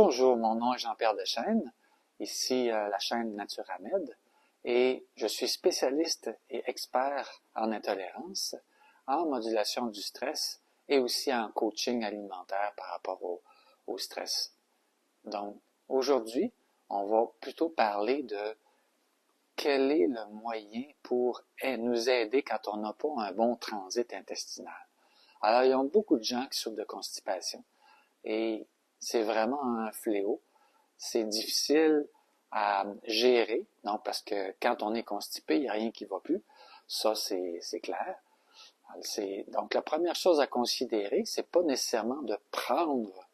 Bonjour, mon nom est Jean-Pierre Deschênes, ici la chaîne Naturamed, et je suis spécialiste et expert en intolérance, en modulation du stress et aussi en coaching alimentaire par rapport au stress. Donc, aujourd'hui, on va plutôt parler de quel est le moyen pour nous aider quand on n'a pas un bon transit intestinal. Alors, il y a beaucoup de gens qui souffrent de constipation et c'est vraiment un fléau. C'est difficile à gérer, donc parce que quand on est constipé, il n'y a rien qui va plus. Ça, c'est clair. Donc, la première chose à considérer, c'est pas nécessairement de prendre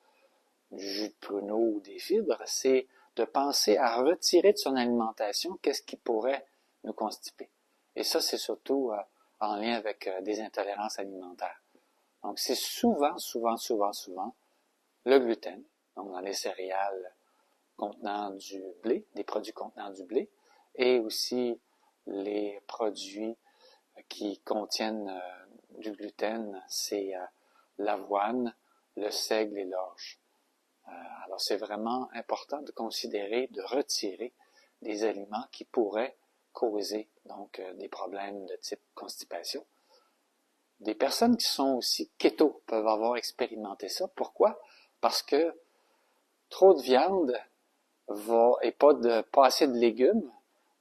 du jus de pruneau ou des fibres, c'est de penser à retirer de son alimentation qu'est-ce qui pourrait nous constiper. Et ça, c'est surtout en lien avec des intolérances alimentaires. Donc, c'est souvent le gluten, donc dans les céréales contenant du blé, des produits contenant du blé, et aussi les produits qui contiennent du gluten, c'est l'avoine, le seigle et l'orge. Alors, c'est vraiment important de considérer, de retirer des aliments qui pourraient causer donc des problèmes de type constipation. Des personnes qui sont aussi keto peuvent avoir expérimenté ça. Pourquoi? Parce que trop de viande et pas assez de légumes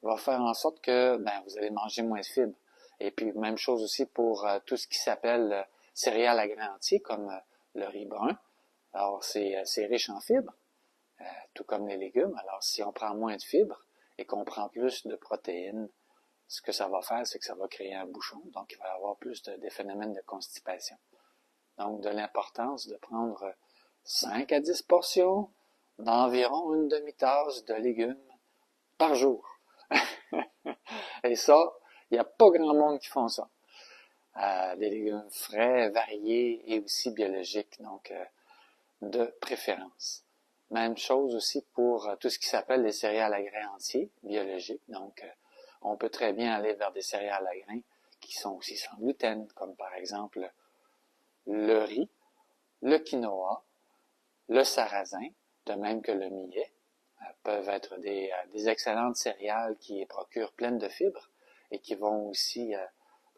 va faire en sorte que vous allez manger moins de fibres. Et puis, même chose aussi pour tout ce qui s'appelle céréales à grains entiers, comme le riz brun. Alors, c'est riche en fibres, tout comme les légumes. Alors, si on prend moins de fibres et qu'on prend plus de protéines, ce que ça va faire, c'est que ça va créer un bouchon, donc il va y avoir plus des phénomènes de constipation. Donc, de l'importance de prendre 5 à 10 portions d'environ une demi-tasse de légumes par jour. Et ça, il n'y a pas grand monde qui font ça. Des légumes frais, variés et aussi biologiques, donc de préférence. Même chose aussi pour tout ce qui s'appelle les céréales à grains entiers, biologiques. Donc, on peut très bien aller vers des céréales à grains qui sont aussi sans gluten, comme par exemple le riz, le quinoa, le sarrasin, de même que le millet, peuvent être des excellentes céréales qui procurent pleines de fibres et qui vont aussi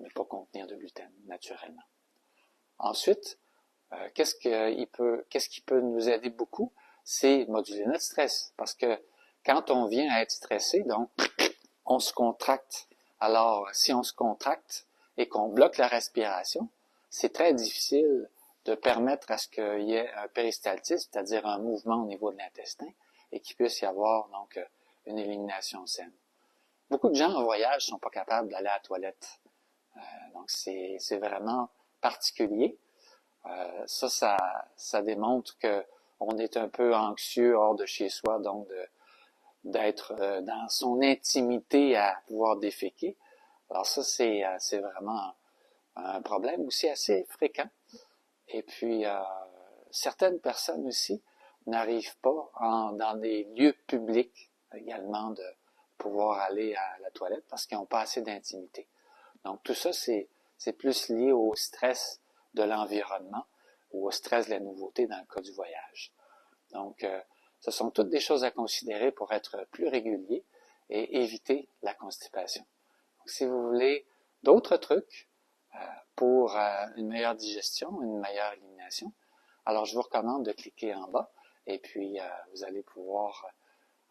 ne pas contenir de gluten, naturellement. Ensuite, qu'est-ce qui peut nous aider beaucoup? C'est moduler notre stress. Parce que quand on vient à être stressé, donc, on se contracte. Alors, si on se contracte et qu'on bloque la respiration, c'est très difficile de permettre à ce qu'il y ait un péristaltisme, c'est-à-dire un mouvement au niveau de l'intestin, et qu'il puisse y avoir donc une élimination saine. Beaucoup de gens en voyage sont pas capables d'aller à la toilette. Donc, c'est vraiment particulier. Ça démontre que on est un peu anxieux hors de chez soi, donc d'être dans son intimité à pouvoir déféquer. Alors ça, c'est vraiment un problème aussi assez fréquent. Et puis, certaines personnes aussi n'arrivent pas dans des lieux publics également de pouvoir aller à la toilette parce qu'ils n'ont pas assez d'intimité. Donc tout ça, c'est plus lié au stress de l'environnement ou au stress de la nouveauté dans le cas du voyage. Donc, ce sont toutes des choses à considérer pour être plus régulier et éviter la constipation. Donc, si vous voulez d'autres trucs pour une meilleure digestion, une meilleure élimination, alors je vous recommande de cliquer en bas et puis vous allez pouvoir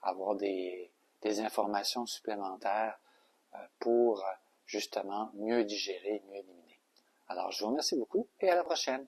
avoir des informations supplémentaires pour justement mieux digérer, mieux éliminer. Alors, je vous remercie beaucoup et à la prochaine.